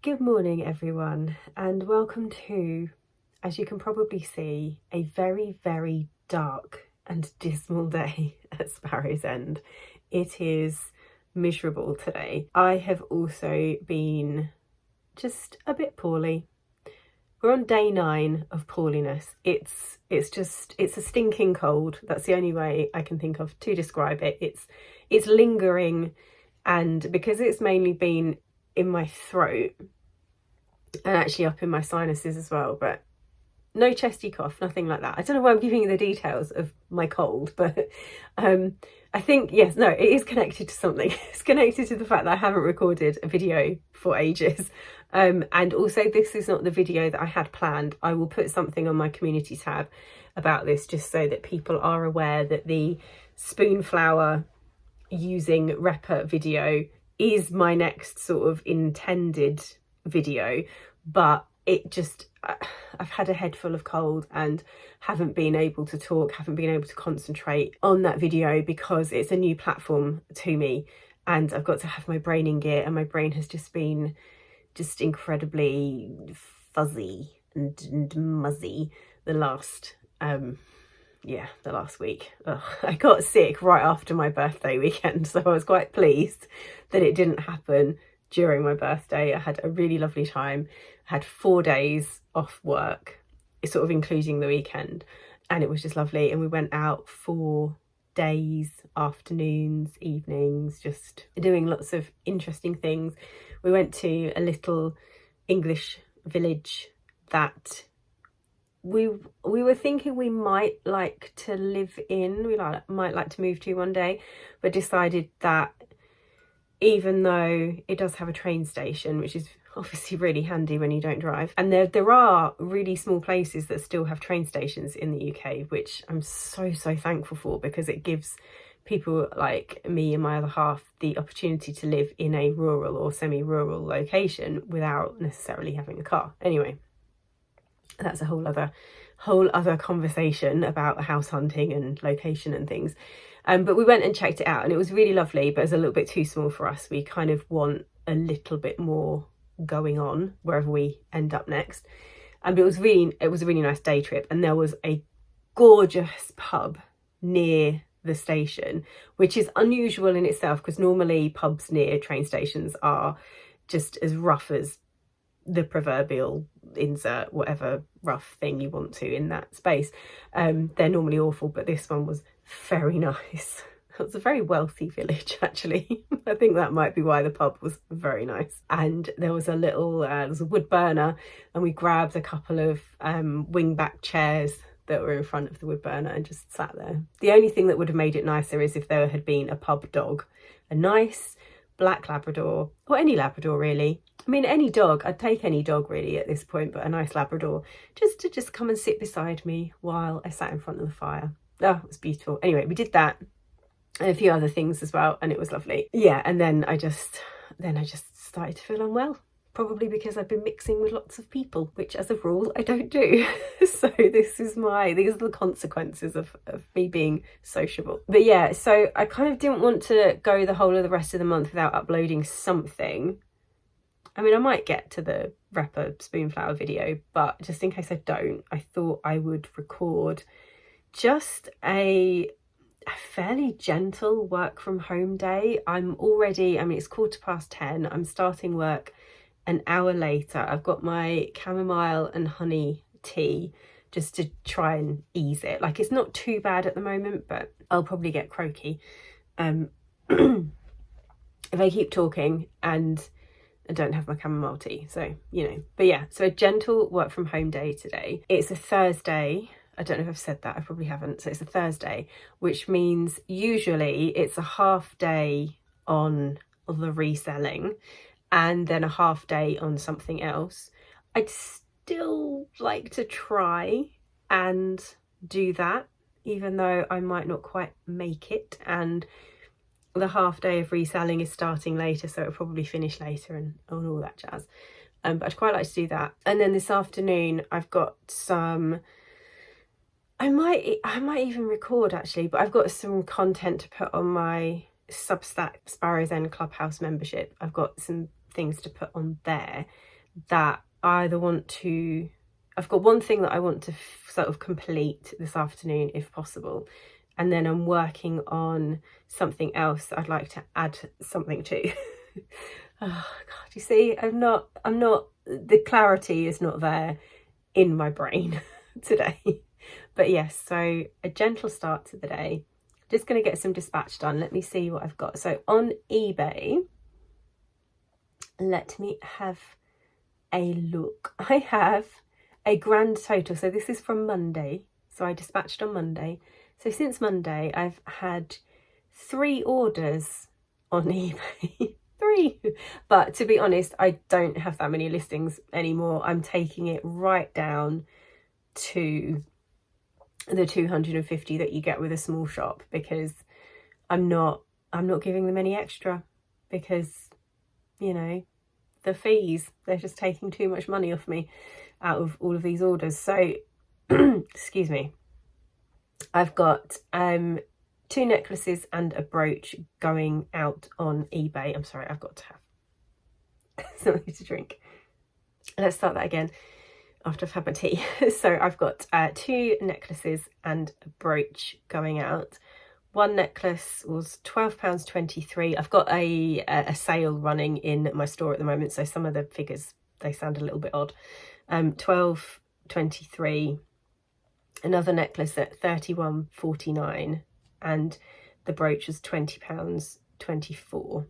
Good morning everyone, and welcome to, as you can probably see, a very, very dark and dismal day at Sparrows End. It is miserable today. I have also been just a bit poorly. We're on day 9 of poorliness. It's a stinking cold. That's the only way I can think of to describe it. It's lingering, and because it's mainly been in my throat and actually up in my sinuses as well, but no chesty cough, nothing like that. I don't know why I'm giving you the details of my cold, but I think, yes, no, it is connected to something. It's connected to the fact that I haven't recorded a video for ages. And also, this is not the video that I had planned. I will put something on my community tab about this just so that people are aware that the spoonflower using Repa video is my next sort of intended video, but it just, I've had a head full of cold and haven't been able to talk, haven't been able to concentrate on that video because it's a new platform to me and I've got to have my brain in gear, and my brain has just been just incredibly fuzzy and muzzy the last week. Ugh. I got sick right after my birthday weekend, so I was quite pleased that it didn't happen during my birthday. I had a really lovely time. I had 4 days off work, sort of including the weekend, and it was just lovely. And we went out for days, afternoons, evenings, just doing lots of interesting things. We went to a little English village that we were thinking we might like to live in, might like to move to one day, but decided that even though it does have a train station, which is obviously really handy when you don't drive, and there are really small places that still have train stations in the UK, which I'm so thankful for, because it gives people like me and my other half the opportunity to live in a rural or semi-rural location without necessarily having a car. Anyway, that's a whole other conversation about house hunting and location and things. But we went and checked it out and it was really lovely, but it's a little bit too small for us. We kind of want a little bit more going on wherever we end up next. And it was a really nice day trip, and there was a gorgeous pub near the station, which is unusual in itself because normally pubs near train stations are just as rough as the proverbial insert whatever rough thing you want to in that space. They're normally awful, but this one was very nice. It was a very wealthy village, actually. I think that might be why the pub was very nice. And there was a little, there's a wood burner, and we grabbed a couple of wingback chairs that were in front of the wood burner and just sat there. The only thing that would have made it nicer is if there had been a pub dog, a nice black Labrador, or any Labrador really. I mean, any dog, I'd take any dog really at this point, but a nice Labrador just to come and sit beside me while I sat in front of the fire. Oh, it was beautiful. Anyway, we did that and a few other things as well, and it was lovely. Yeah, and then I just started to feel unwell, probably because I've been mixing with lots of people, which as a rule I don't do. So these are the consequences of me being sociable. But yeah, so I kind of didn't want to go the whole of the rest of the month without uploading something. I mean, I might get to the Repa spoonflower video, but just in case I don't, I thought I would record just a fairly gentle work from home day. I mean, it's 10:15. I'm starting work an hour later. I've got my chamomile and honey tea just to try and ease it. Like, it's not too bad at the moment, but I'll probably get croaky if I keep talking and I don't have my chamomile tea. So, but yeah, so a gentle work from home day today. It's a Thursday. I don't know if I've said that, I probably haven't. So it's a Thursday, which means usually it's a half day on the reselling and then a half day on something else. I'd still like to try and do that, even though I might not quite make it. And the half day of reselling is starting later, so it'll probably finish later and all that jazz. But I'd quite like to do that. And then this afternoon, I've got some... I might even record actually, but I've got some content to put on my Substack Sparrows End Clubhouse membership. I've got some things to put on there that I either want to, I've got one thing that I want to sort of complete this afternoon if possible, and then I'm working on something else that I'd like to add something to. Oh God, you see, I'm not, the clarity is not there in my brain today. But yes, so a gentle start to the day. Just going to get some dispatch done. Let me see what I've got. So on eBay, let me have a look. I have a grand total. So this is from Monday. So I dispatched on Monday. So since Monday, I've had 3 orders on eBay. 3. But to be honest, I don't have that many listings anymore. I'm taking it right down to the 250 that you get with a small shop, because I'm not giving them any extra, because, you know, the fees, they're just taking too much money off me out of all of these orders. So excuse me, I've got 2 necklaces and a brooch going out on eBay. I'm sorry, I've got to have something to drink. Let's start that again after I've had my tea. So I've got 2 necklaces and a brooch going out. One necklace was £12.23. I've got a sale running in my store at the moment, so some of the figures, they sound a little bit odd. £12.23. Another necklace at £31.49, and the brooch was £20.24.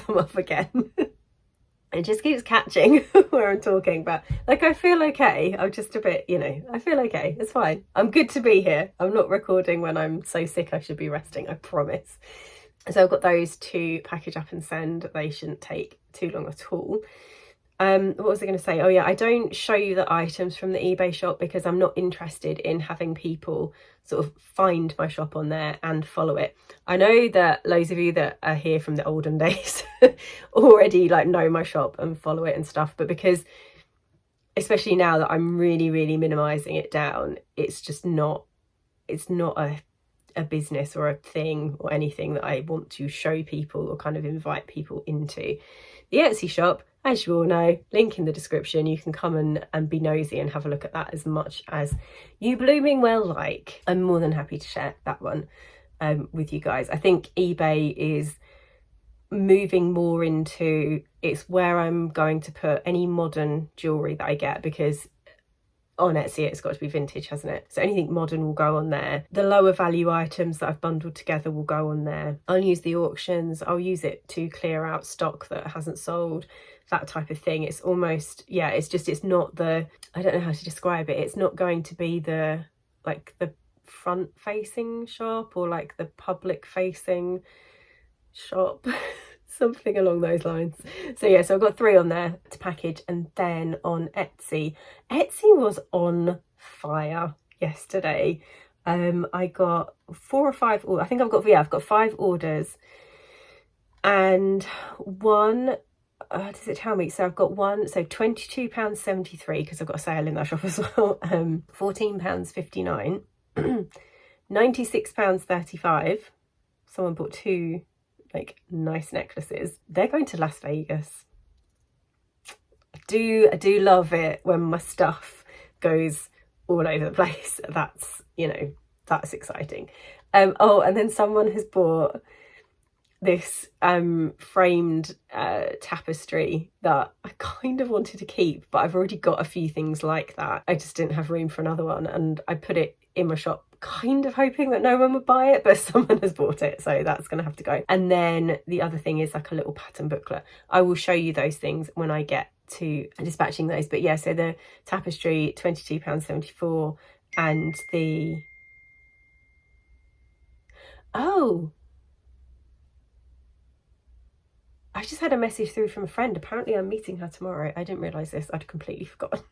I'm off again. It just keeps catching where I'm talking, but like, I feel okay. I'm just a bit, you know, I feel okay. It's fine. I'm good to be here. I'm not recording when I'm so sick I should be resting, I promise. So I've got those to package up and send. They shouldn't take too long at all. What was I going to say? Oh yeah, I don't show you the items from the eBay shop because I'm not interested in having people sort of find my shop on there and follow it. I know that loads of you that are here from the olden days already like know my shop and follow it and stuff, but because, especially now that I'm really minimizing it down, it's just not, it's not a business or a thing or anything that I want to show people or kind of invite people into. The Etsy shop, as you all know, link in the description. You can come and be nosy and have a look at that as much as you blooming well like. I'm more than happy to share that one with you guys. I think eBay is moving more into, it's where I'm going to put any modern jewellery that I get, because on Etsy it's got to be vintage, hasn't it? So anything modern will go on there. The lower value items that I've bundled together will go on there. I'll use the auctions, I'll use it to clear out stock that hasn't sold, that type of thing. It's almost, yeah, it's just, it's not the, I don't know how to describe it. It's not going to be the, like the front facing shop or like the public facing shop. Something along those lines. So yeah, so I've got 3 on there to package. And then on Etsy was on fire yesterday. I got 4 or 5, I think I've got 5 orders, and one, does it tell me? So I've got one, so £22.73, because I've got a sale in that shop as well. £14.59, £96.35. Someone bought 2 like nice necklaces. They're going to Las Vegas. I do love it when my stuff goes all over the place. That's, you know, that's exciting. Oh, and then someone has bought this framed tapestry that I kind of wanted to keep, but I've already got a few things like that. I just didn't have room for another one, and I put it in my shop kind of hoping that no one would buy it, but someone has bought it, so that's gonna have to go. And then the other thing is like a little pattern booklet. I will show you those things when I get to dispatching those. But yeah, so the tapestry, £22.74, and the, oh, I just had a message through from a friend. Apparently I'm meeting her tomorrow. I didn't realise this. I'd completely forgotten.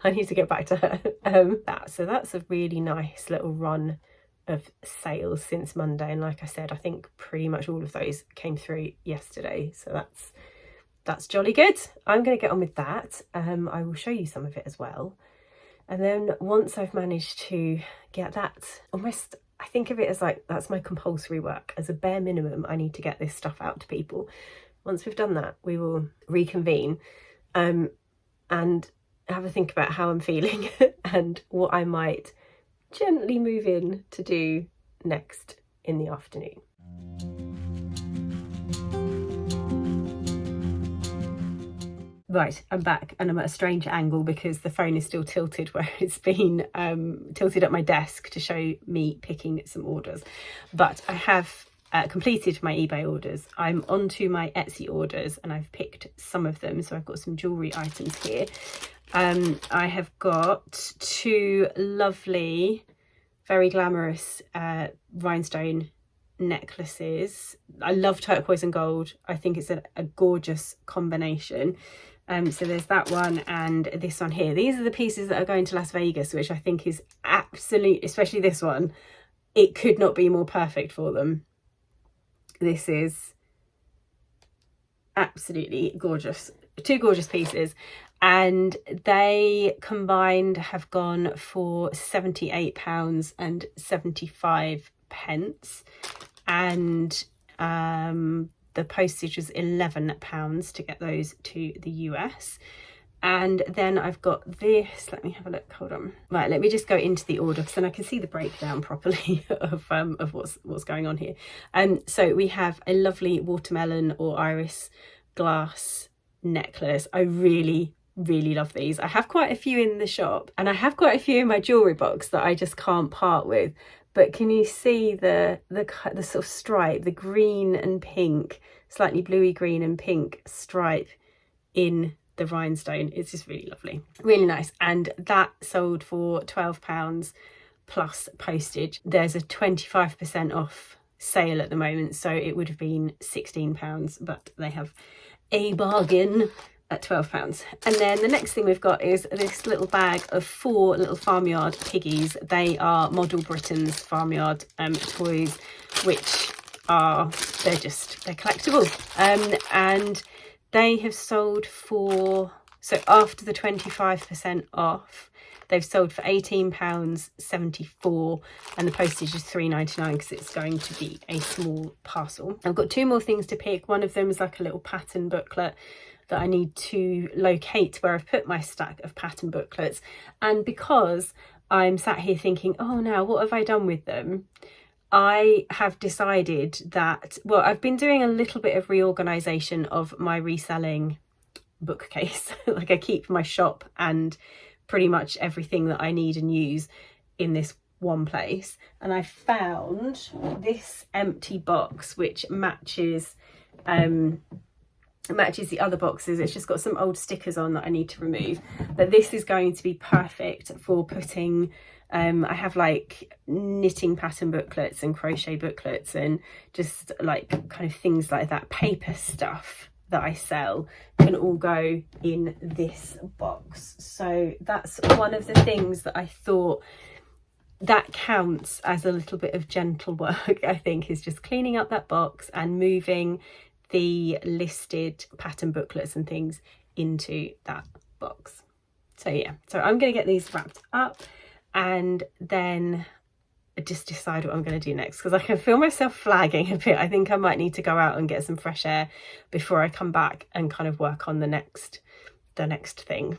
I need to get back to her. So that's a really nice little run of sales since Monday. And like I said, I think pretty much all of those came through yesterday. So that's jolly good. I'm going to get on with that. I will show you some of it as well. And then once I've managed to get that, almost, I think of it as like, that's my compulsory work. As a bare minimum, I need to get this stuff out to people. once we've done that, we will reconvene and have a think about how I'm feeling and what I might gently move in to do next in the afternoon. Right, I'm back and I'm at a strange angle because the phone is still tilted where it's been tilted at my desk to show me picking some orders. But I have completed my eBay orders. I'm onto my Etsy orders and I've picked some of them. So I've got some jewellery items here. I have got 2 lovely, very glamorous rhinestone necklaces. I love turquoise and gold. I think it's a gorgeous combination. So there's that one and this one here. These are the pieces that are going to Las Vegas, which I think is absolute, especially this one, it could not be more perfect for them. This is absolutely gorgeous. 2 gorgeous pieces, and they combined have gone for £78.75, and the postage was £11 to get those to the US. And then I've got this, let me have a look, hold on. Right, let me just go into the order so then I can see the breakdown properly of what's going on here. So we have a lovely watermelon or iris glass necklace. I really love these. I have quite a few in the shop and I have quite a few in my jewellery box that I just can't part with. But can you see the sort of stripe, the green and pink, slightly bluey green and pink stripe in the rhinestone? It's just really lovely, really nice. And that sold for £12 plus postage. There's a 25% off sale at the moment, so it would have been £16, but they have a bargain at £12. And then the next thing we've got is this little bag of 4 little farmyard piggies. They are Model Britain's farmyard toys, which are, they're collectible. And they have sold for, so after the 25% off, they've sold for £18.74, and the postage is £3.99 because it's going to be a small parcel. I've got 2 more things to pick. One of them is like a little pattern booklet that I need to locate where I've put my stack of pattern booklets. And because I'm sat here thinking, oh, now what have I done with them? I have decided that, well, I've been doing a little bit of reorganisation of my reselling bookcase. Like I keep my shop and pretty much everything that I need and use in this one place. And I found this empty box which matches the other boxes. It's just got some old stickers on that I need to remove, but this is going to be perfect for putting I have like knitting pattern booklets and crochet booklets and just like kind of things like that. Paper stuff that I sell can all go in this box. So that's one of the things that I thought that counts as a little bit of gentle work, I think, is just cleaning up that box and moving the listed pattern booklets and things into that box. So yeah, so I'm going to get these wrapped up and then just decide what I'm going to do next, because I can feel myself flagging a bit. I think I might need to go out and get some fresh air before I come back and kind of work on the next thing.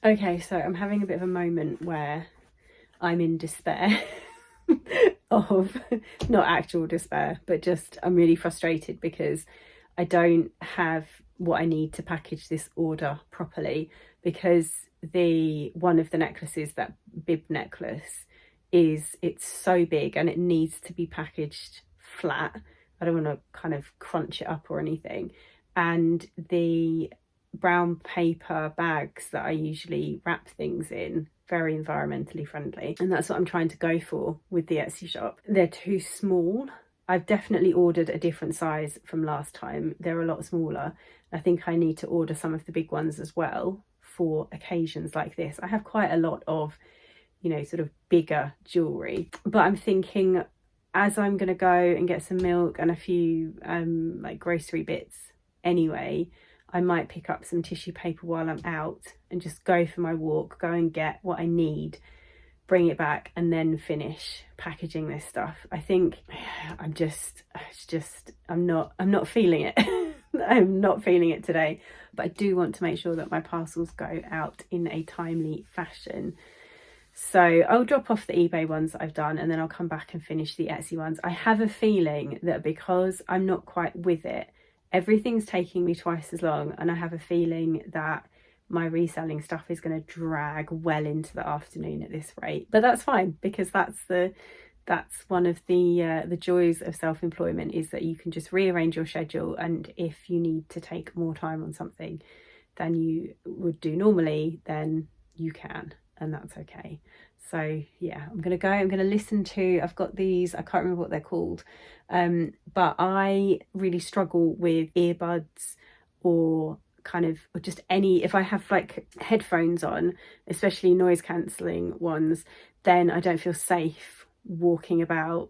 Okay, so I'm having a bit of a moment where I'm in despair. of not actual despair, but just I'm really frustrated because I don't have what I need to package this order properly, because one of the necklaces, that bib necklace, it's so big and it needs to be packaged flat. I don't want to kind of crunch it up or anything. And the brown paper bags that I usually wrap things in, very environmentally friendly, and that's what I'm trying to go for with the Etsy shop. They're too small. I've definitely ordered a different size from last time. They're a lot smaller. I think I need to order some of the big ones as well for occasions like this. I have quite a lot of, you know, sort of bigger jewellery, but I'm thinking, as I'm going to go and get some milk and a few like grocery bits anyway, I might pick up some tissue paper while I'm out and just go for my walk, go and get what I need, bring it back, and then finish packaging this stuff. I think I'm not feeling it. I'm not feeling it today, but I do want to make sure that my parcels go out in a timely fashion. So I'll drop off the eBay ones that I've done, and then I'll come back and finish the Etsy ones. I have a feeling that because I'm not quite with it, everything's taking me twice as long, and I have a feeling that my reselling stuff is going to drag well into the afternoon at this rate. But that's fine, because that's one of the joys of self-employment, is that you can just rearrange your schedule, and if you need to take more time on something than you would do normally, then you can, and that's okay. So yeah, I'm going to listen to, I've got these, I can't remember what they're called, but I really struggle with earbuds or just any, if I have like headphones on, especially noise cancelling ones, then I don't feel safe walking about,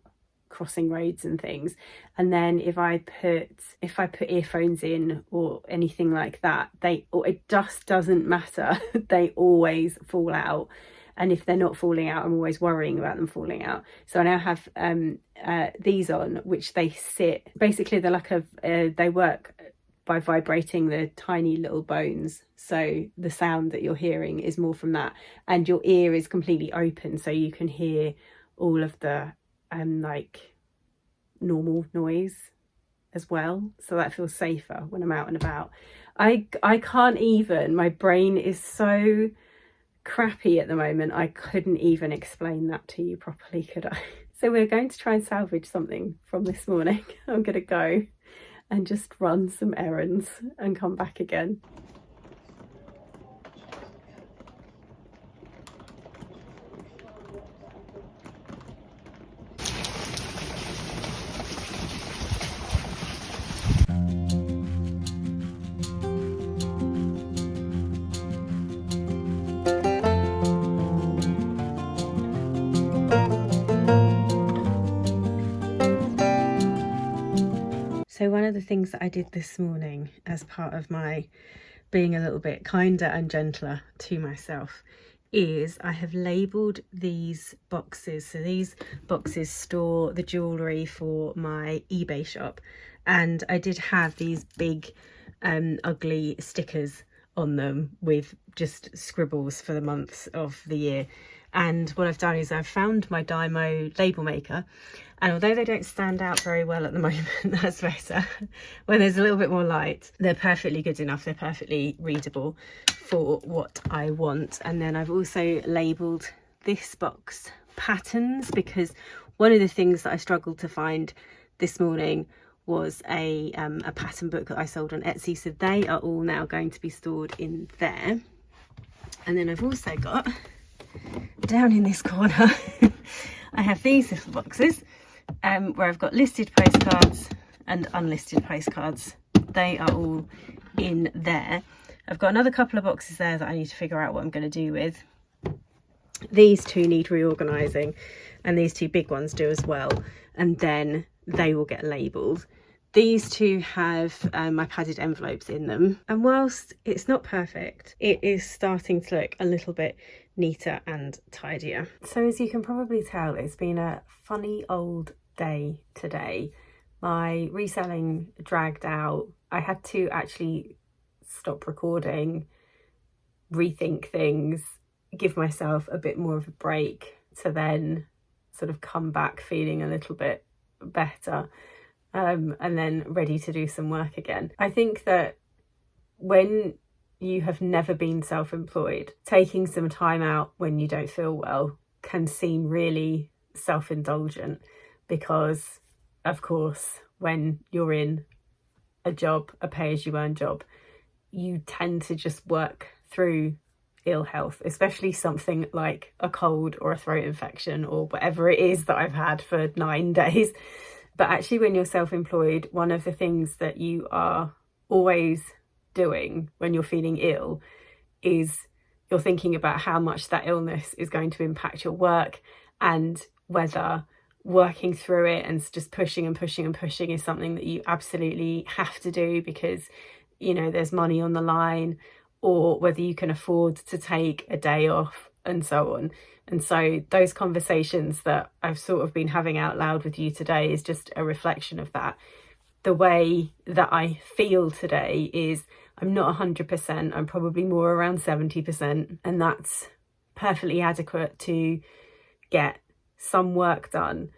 crossing roads and things. And then if I put earphones in or anything like that, it just doesn't matter. They always fall out. And if they're not falling out, I'm always worrying about them falling out. So I now have these on, which they sit, basically they're like they work by vibrating the tiny little bones. So the sound that you're hearing is more from that. And your ear is completely open, so you can hear all of the like normal noise as well. So that feels safer when I'm out and about. I can't even, my brain is so crappy at the moment, I couldn't even explain that to you properly, could I? So we're going to try and salvage something from this morning. I'm going to go and just run some errands and come back again. So one of the things that I did this morning as part of my being a little bit kinder and gentler to myself is I have labelled these boxes. So these boxes store the jewellery for my eBay shop, and I did have these big ugly stickers on them with just scribbles for the months of the year. And what I've done is I've found my Dymo label maker, and although they don't stand out very well at the moment, that's better. When there's a little bit more light, they're perfectly good enough. They're perfectly readable for what I want. And then I've also labelled this box patterns, because one of the things that I struggled to find this morning was a pattern book that I sold on Etsy. So they are all now going to be stored in there. And then I've also got, down in this corner, I have these little boxes where I've got listed postcards and unlisted postcards. They are all in there. I've got another couple of boxes there that I need to figure out what I'm going to do with. These two need reorganising, and these two big ones do as well, and then they will get labelled. These two have my padded envelopes in them, and whilst it's not perfect, it is starting to look a little bit neater and tidier. So as you can probably tell, it's been a funny old day today. My reselling dragged out. I had to actually stop recording, rethink things, give myself a bit more of a break to then sort of come back feeling a little bit better, and then ready to do some work again. I think that when you have never been self-employed, taking some time out when you don't feel well can seem really self-indulgent, because of course when you're in a job, a pay-as-you-earn job, you tend to just work through ill health, especially something like a cold or a throat infection or whatever it is that I've had for 9 days. But actually when you're self-employed, one of the things that you are always doing when you're feeling ill is you're thinking about how much that illness is going to impact your work, and whether working through it and just pushing and pushing and pushing is something that you absolutely have to do because, you know, there's money on the line, or whether you can afford to take a day off and so on. And so those conversations that I've sort of been having out loud with you today is just a reflection of that. The way that I feel today is I'm not 100%, I'm probably more around 70%, and that's perfectly adequate to get some work done.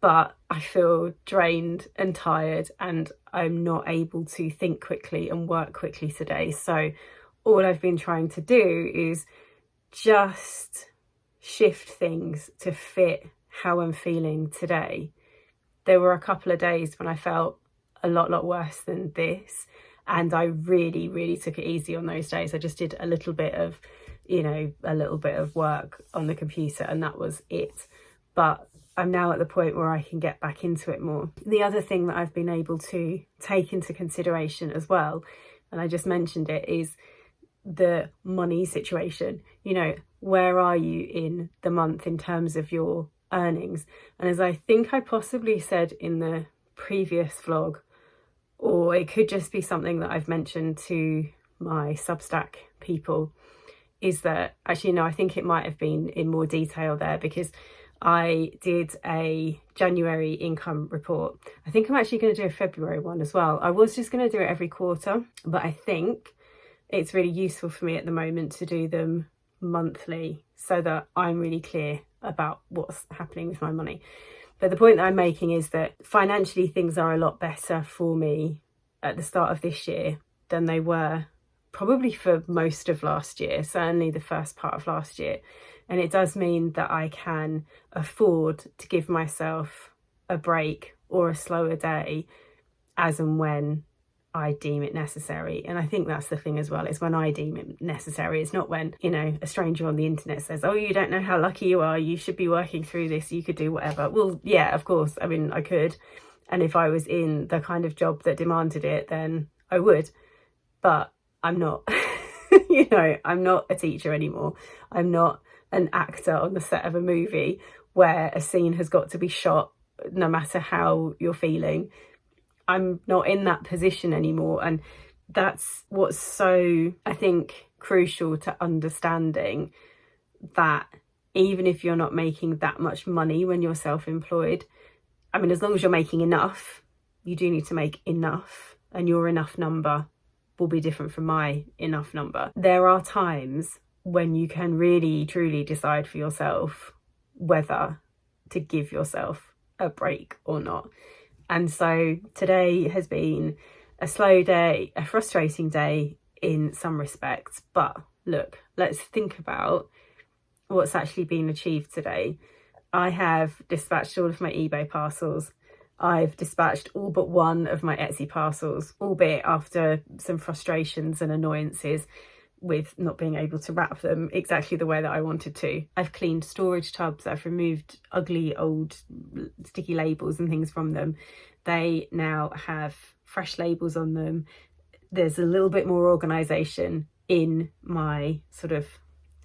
But I feel drained and tired, and I'm not able to think quickly and work quickly today. So all I've been trying to do is just shift things to fit how I'm feeling today. There were a couple of days when I felt a lot worse than this, and I really took it easy on those days. I just did a little bit of, you know, a little bit of work on the computer, and that was it. But I'm now at the point where I can get back into it more. The other thing that I've been able to take into consideration as well, and I just mentioned it, is the money situation. You know, where are you in the month in terms of your earnings? And as I think I possibly said in the previous vlog, or it could just be something that I've mentioned to my Substack people, is that actually, no, I think it might have been in more detail there, because I did a January income report. I think I'm actually going to do a February one as well. I was just going to do it every quarter, but I think it's really useful for me at the moment to do them monthly so that I'm really clear about what's happening with my money. But the point that I'm making is that financially things are a lot better for me at the start of this year than they were probably for most of last year, certainly the first part of last year. And it does mean that I can afford to give myself a break or a slower day as and when I deem it necessary. And I think that's the thing as well, is when I deem it necessary. It's not when, you know, a stranger on the internet says, oh, you don't know how lucky you are, you should be working through this, you could do whatever. Well, yeah, of course, I mean, I could. And if I was in the kind of job that demanded it, then I would. But I'm not. You know, I'm not a teacher anymore. I'm not an actor on the set of a movie where a scene has got to be shot no matter how you're feeling. I'm not in that position anymore. And that's what's so, I think, crucial to understanding, that even if you're not making that much money when you're self-employed, I mean, as long as you're making enough, you do need to make enough, and your enough number will be different from my enough number. There are times when you can really truly decide for yourself whether to give yourself a break or not. And so today has been a slow day, a frustrating day in some respects. But look, let's think about what's actually been achieved today. I have dispatched all of my eBay parcels. I've dispatched all but one of my Etsy parcels, albeit after some frustrations and annoyances with not being able to wrap them exactly the way that I wanted to. I've cleaned storage tubs, I've removed ugly old sticky labels and things from them. They now have fresh labels on them. There's a little bit more organisation in my sort of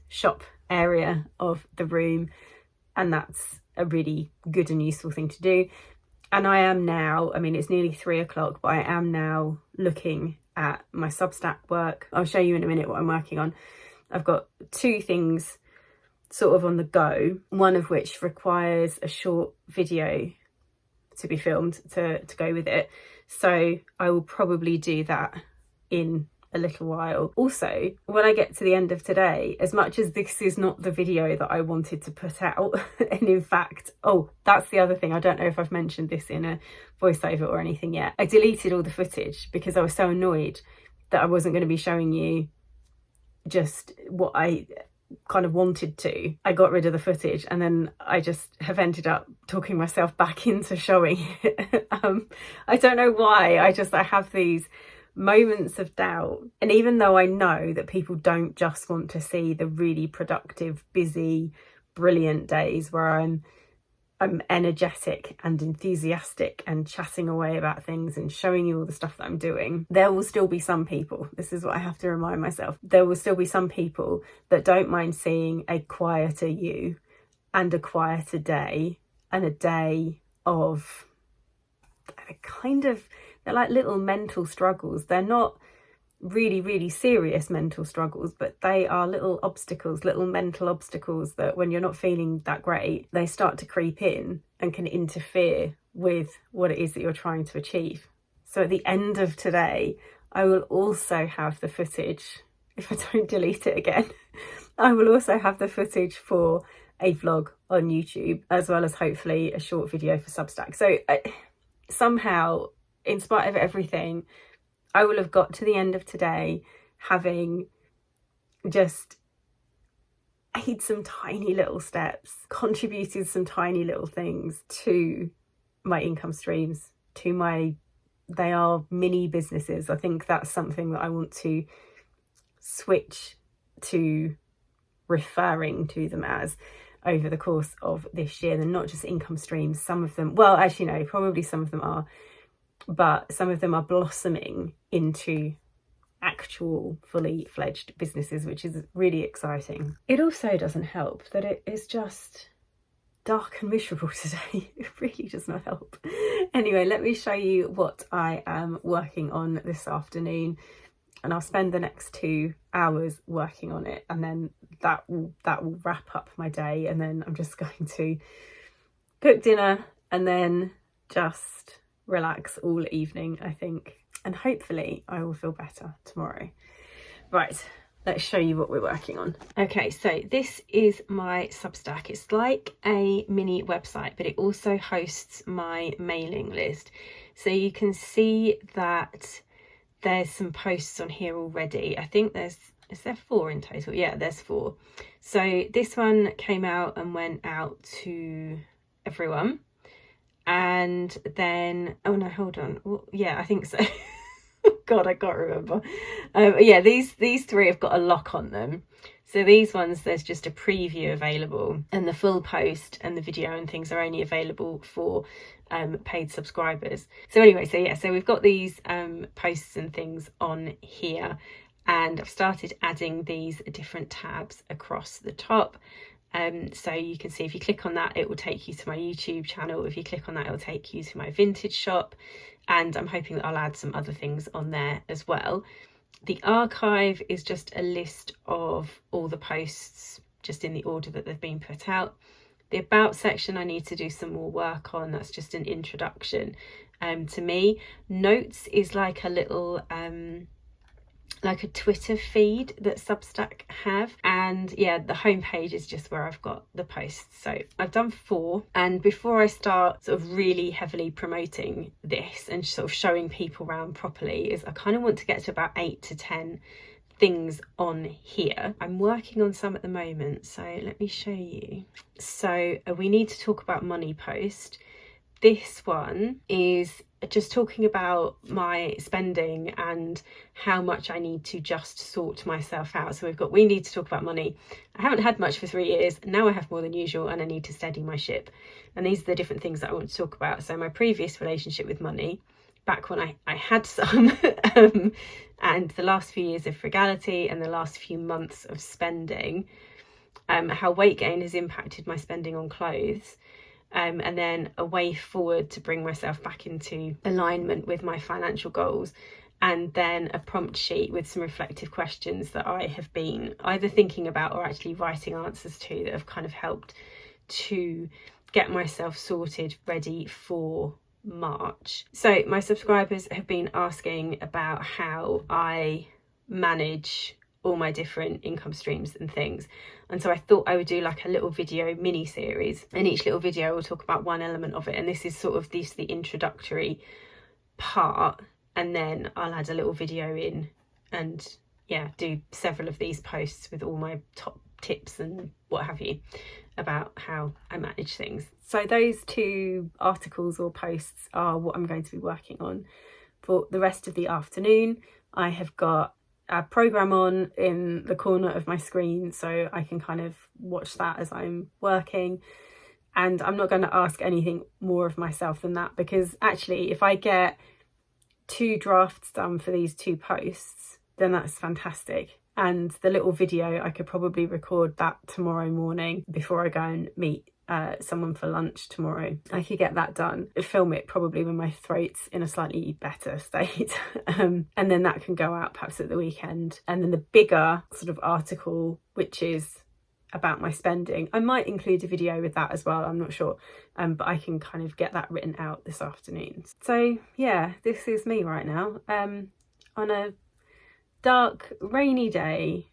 shop area of the room, and that's a really good and useful thing to do. And I am now, I mean, it's nearly 3 o'clock, but I am now looking at my Substack work. I'll show you in a minute what I'm working on. I've got 2 things sort of on the go, one of which requires a short video to be filmed to go with it. So I will probably do that in a little while. Also, when I get to the end of today, as much as this is not the video that I wanted to put out, and in fact, oh, that's the other thing, I don't know if I've mentioned this in a voiceover or anything yet, I deleted all the footage because I was so annoyed that I wasn't going to be showing you just what I kind of wanted to. I got rid of the footage, and then I just have ended up talking myself back into showing it. I don't know why, I have these moments of doubt, and even though I know that people don't just want to see the really productive, busy, brilliant days where I'm energetic and enthusiastic and chatting away about things and showing you all the stuff that I'm doing, there will still be some people, this is what I have to remind myself, there will still be some people that don't mind seeing a quieter you and a quieter day and a day of they're like little mental struggles. They're not really serious mental struggles, but they are little obstacles, little mental obstacles that when you're not feeling that great, they start to creep in and can interfere with what it is that you're trying to achieve. So at the end of today, I will also have the footage, if I don't delete it again, I will also have the footage for a vlog on YouTube, as well as hopefully a short video for Substack. So somehow, in spite of everything, I will have got to the end of today having just made some tiny little steps, contributed some tiny little things to my income streams, they are mini businesses. I think that's something that I want to switch to referring to them as over the course of this year. They're not just income streams. Some of them, well, actually no, probably some of them are, but some of them are blossoming into actual fully fledged businesses, which is really exciting. It also doesn't help that it is just dark and miserable today. It really does not help. Anyway, let me show you what I am working on this afternoon, and I'll spend the next 2 hours working on it, and then that will wrap up my day, and then I'm just going to cook dinner and then just relax all evening, I think, and hopefully I will feel better tomorrow. Right, let's show you what we're working on. Okay, so this is my Substack. It's like a mini website, but it also hosts my mailing list. So you can see that there's some posts on here already. I think is there 4 in total? Yeah, there's 4. So this one came out and went out to everyone. And then, oh no, hold on. Well, yeah, I think so. God, I can't remember. Yeah, these 3 have got a lock on them. So these ones, there's just a preview available, and the full post and the video and things are only available for paid subscribers. So anyway, so we've got these posts and things on here, and I've started adding these different tabs across the top. So you can see if you click on that, it will take you to my YouTube channel. If you click on that, it will take you to my vintage shop. And I'm hoping that I'll add some other things on there as well. The archive is just a list of all the posts, just in the order that they've been put out. The about section I need to do some more work on. That's just an introduction to me. Notes is like a little like a Twitter feed that Substack have, and yeah, the homepage is just where I've got the posts. So I've done 4, and before I start sort of really heavily promoting this and sort of showing people around properly, is I kind of want to get to about 8 to 10 things on here. I'm working on some at the moment, so let me show you. So we need to talk about money post. This one is just talking about my spending and how much I need to just sort myself out. So we need to talk about money. I haven't had much for 3 years. Now I have more than usual, and I need to steady my ship. And these are the different things that I want to talk about. So my previous relationship with money, back when I had some, and the last few years of frugality and the last few months of spending, how weight gain has impacted my spending on clothes. And then a way forward to bring myself back into alignment with my financial goals, and then a prompt sheet with some reflective questions that I have been either thinking about or actually writing answers to, that have kind of helped to get myself sorted, ready for March. So my subscribers have been asking about how I manage all my different income streams and things. And so I thought I would do like a little video mini series, and each little video will talk about one element of it, and this is sort of the introductory part, and then I'll add a little video in and yeah, do several of these posts with all my top tips and what have you about how I manage things. So those 2 articles or posts are what I'm going to be working on for the rest of the afternoon. I have got a program on in the corner of my screen so I can kind of watch that as I'm working, and I'm not going to ask anything more of myself than that, because actually if I get 2 drafts done for these 2 posts, then that's fantastic. And the little video, I could probably record that tomorrow morning before I go and meet someone for lunch tomorrow. I could get that done, film it probably when my throat's in a slightly better state, and then that can go out perhaps at the weekend. And then the bigger sort of article, which is about my spending, I might include a video with that as well, I'm not sure, but I can kind of get that written out this afternoon. So yeah, this is me right now, on a dark rainy day,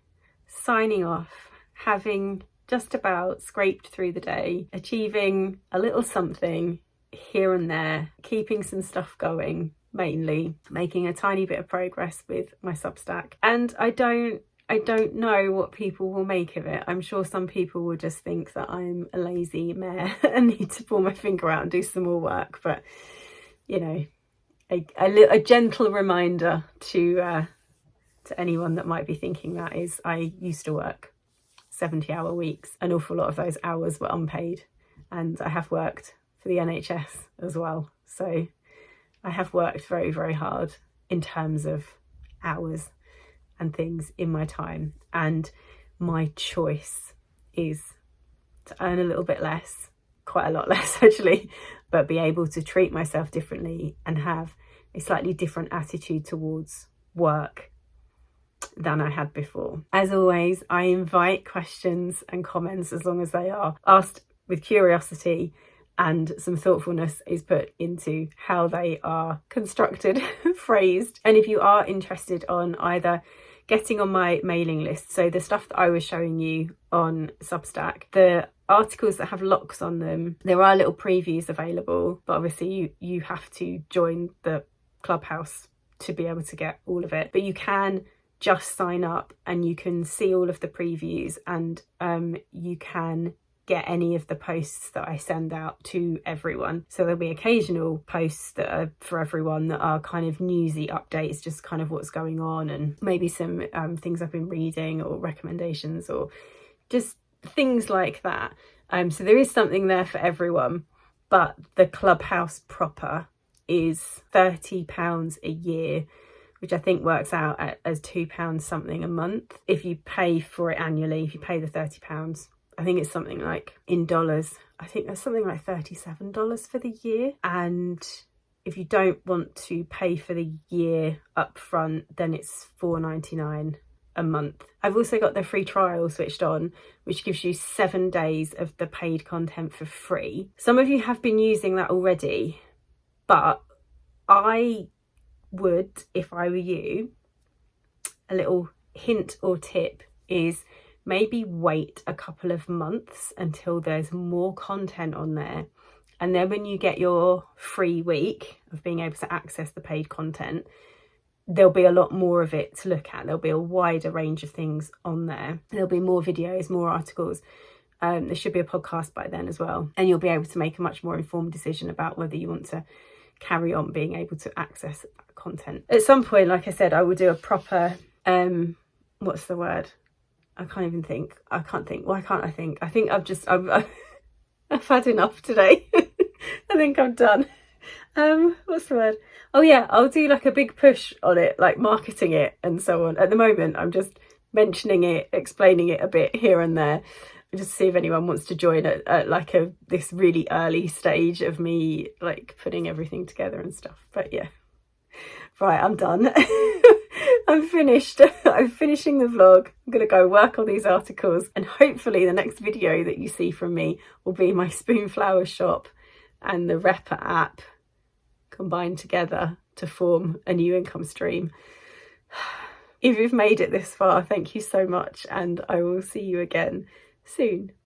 signing off, having just about scraped through the day, achieving a little something here and there, keeping some stuff going, mainly making a tiny bit of progress with my Substack. And I don't know what people will make of it. I'm sure some people will just think that I'm a lazy mare and need to pull my finger out and do some more work. But you know, a gentle reminder to anyone that might be thinking that is, I used to work 70-hour weeks. An awful lot of those hours were unpaid, and I have worked for the NHS as well. So I have worked very, very hard in terms of hours and things in my time, and my choice is to earn a little bit less, quite a lot less actually, but be able to treat myself differently and have a slightly different attitude towards work than I had before. As always, I invite questions and comments as long as they are asked with curiosity and some thoughtfulness is put into how they are constructed, phrased. And if you are interested on either getting on my mailing list, so the stuff that I was showing you on Substack, the articles that have locks on them, there are little previews available, but obviously you have to join the Clubhouse to be able to get all of it. But you can just sign up and you can see all of the previews, and you can get any of the posts that I send out to everyone. So there'll be occasional posts that are for everyone that are kind of newsy updates, just kind of what's going on, and maybe some things I've been reading or recommendations or just things like that. So there is something there for everyone, but the Clubhouse proper is £30 a year, which I think works out as £2 something a month. If you pay for it annually, if you pay the £30, I think it's something like, in dollars, I think there's something like $37 for the year. And if you don't want to pay for the year up front, then it's $4.99 a month. I've also got the free trial switched on, which gives you 7 days of the paid content for free. Some of you have been using that already, but I would, if I were you, a little hint or tip is maybe wait a couple of months until there's more content on there, and then when you get your free week of being able to access the paid content, there'll be a lot more of it to look at. There'll be a wider range of things on there. There'll be more videos, more articles. There should be a podcast by then as well, and you'll be able to make a much more informed decision about whether you want to carry on being able to access content. At some point, like I said, I will do a proper what's the word? I can't think. Why can't I think? I think I've had enough today. I think I'm done. What's the word? Oh yeah, I'll do like a big push on it, like marketing it and so on. At the moment, I'm just mentioning it, explaining it a bit here and there, just to see if anyone wants to join at like this really early stage of me like putting everything together and stuff. But yeah, right, I'm done. I'm finished. I'm finishing the vlog. I'm gonna go work on these articles, and hopefully the next video that you see from me will be my Spoonflower shop and the Repper app combined together to form a new income stream. If you've made it this far, thank you so much, and I will see you again soon.